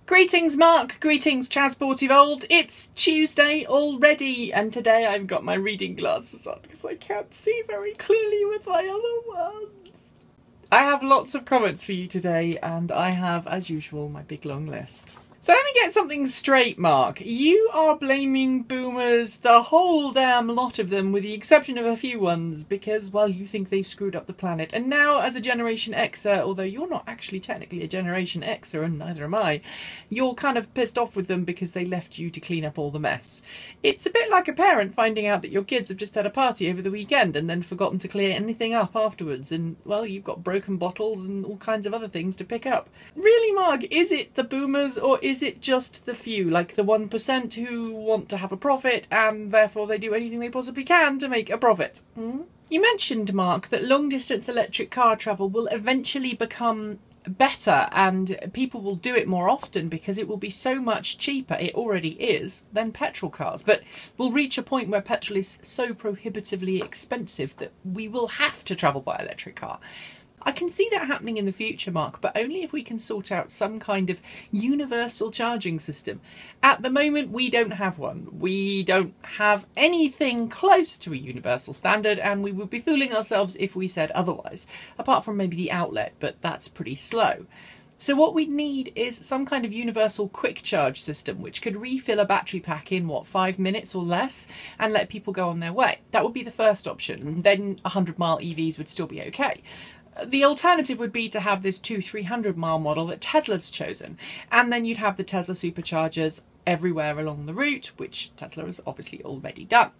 Greetings Mark, greetings Transport Evolved. It's Tuesday already and today I've got my reading glasses on because I can't see very clearly with my other ones. I have lots of comments for you today and I have, as usual, my big long list. So let me get something straight, Mark. You are blaming boomers, the whole damn lot of them, with the exception of a few ones, because, well, you think they've screwed up the planet. And now, as a Generation Xer, although you're not actually technically a Generation Xer, and neither am I, you're kind of pissed off with them because they left you to clean up all the mess. It's a bit like a parent finding out that your kids have just had a party over the weekend and then forgotten to clear anything up afterwards, and, well, you've got broken bottles and all kinds of other things to pick up. Really, Mark, is it the boomers, or is it just the few, like the 1% who want to have a profit and therefore they do anything they possibly can to make a profit? You mentioned, Mark, that long-distance electric car travel will eventually become better and people will do it more often because it will be so much cheaper, it already is, than petrol cars. But we'll reach a point where petrol is so prohibitively expensive that we will have to travel by electric car. I can see that happening in the future, Mark, but only if we can sort out some kind of universal charging system. At the moment, we don't have one. We don't have anything close to a universal standard, and we would be fooling ourselves if we said otherwise, apart from maybe the outlet, but that's pretty slow. So what we'd need is some kind of universal quick charge system which could refill a battery pack in, 5 minutes or less, and let people go on their way. That would be the first option. Then 100-mile EVs would still be okay. The alternative would be to have this 200-300 mile model that Tesla's chosen, and then you'd have the Tesla superchargers everywhere along the route, which Tesla has obviously already done.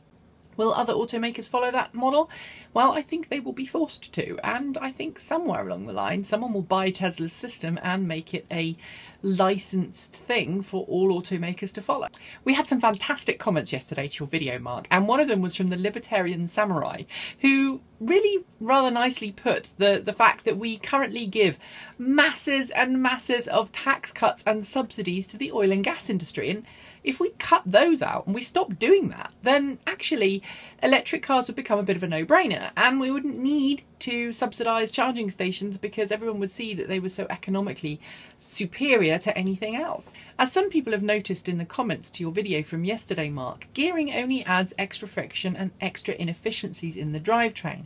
Will other automakers follow that model? Well, I think they will be forced to, and I think somewhere along the line someone will buy Tesla's system and make it a licensed thing for all automakers to follow. We had some fantastic comments yesterday to your video, Mark, and one of them was from the Libertarian Samurai, who really rather nicely put the fact that we currently give masses and masses of tax cuts and subsidies to the oil and gas industry, and if we cut those out and we stop doing that, then actually electric cars would become a bit of a no-brainer and we wouldn't need to subsidise charging stations because everyone would see that they were so economically superior to anything else. As some people have noticed in the comments to your video from yesterday, Mark, gearing only adds extra friction and extra inefficiencies in the drivetrain.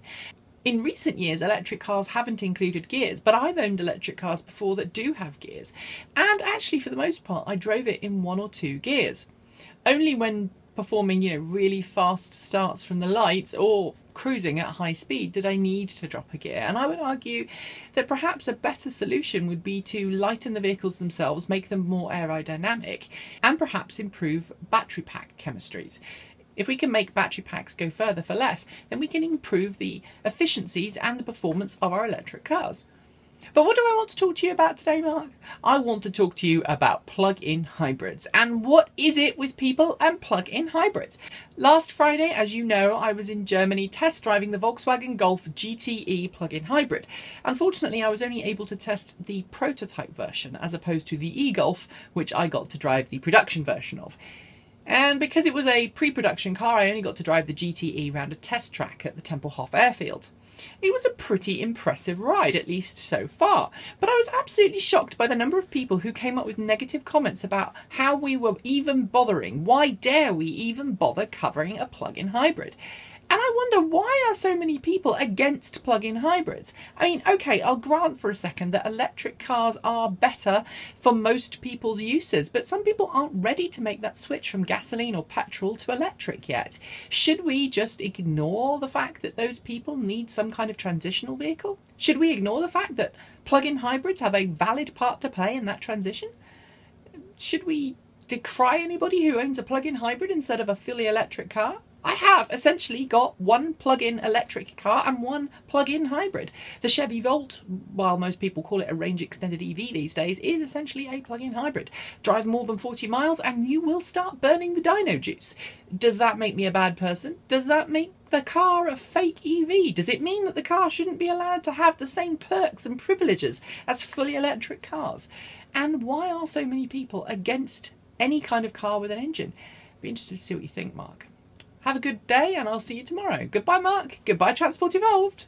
In recent years, electric cars haven't included gears, but I've owned electric cars before that do have gears. And actually, for the most part, I drove it in 1 or 2 gears. Only when performing, really fast starts from the lights or cruising at high speed did I need to drop a gear. And I would argue that perhaps a better solution would be to lighten the vehicles themselves, make them more aerodynamic, and perhaps improve battery pack chemistries. If we can make battery packs go further for less, then we can improve the efficiencies and the performance of our electric cars. But what do I want to talk to you about today, Mark? I want to talk to you about plug-in hybrids. And what is it with people and plug-in hybrids? Last Friday, as you know, I was in Germany test driving the Volkswagen Golf GTE plug-in hybrid. Unfortunately, I was only able to test the prototype version as opposed to the e-Golf, which I got to drive the production version of. And because it was a pre-production car, I only got to drive the GTE round a test track at the Tempelhof airfield. It was a pretty impressive ride, at least so far, but I was absolutely shocked by the number of people who came up with negative comments about how we were even bothering. Why dare we even bother covering a plug-in hybrid? And I wonder, why are so many people against plug-in hybrids? I mean, okay, I'll grant for a second that electric cars are better for most people's uses, but some people aren't ready to make that switch from gasoline or petrol to electric yet. Should we just ignore the fact that those people need some kind of transitional vehicle? Should we ignore the fact that plug-in hybrids have a valid part to play in that transition? Should we decry anybody who owns a plug-in hybrid instead of a fully electric car? I have essentially got 1 plug-in electric car and 1 plug-in hybrid. The Chevy Volt, while most people call it a range extended EV these days, is essentially a plug-in hybrid. Drive more than 40 miles and you will start burning the dino juice. Does that make me a bad person? Does that make the car a fake EV? Does it mean that the car shouldn't be allowed to have the same perks and privileges as fully electric cars? And why are so many people against any kind of car with an engine? Be interested to see what you think, Mark. Have a good day and I'll see you tomorrow. Goodbye, Mark. Goodbye, Transport Evolved.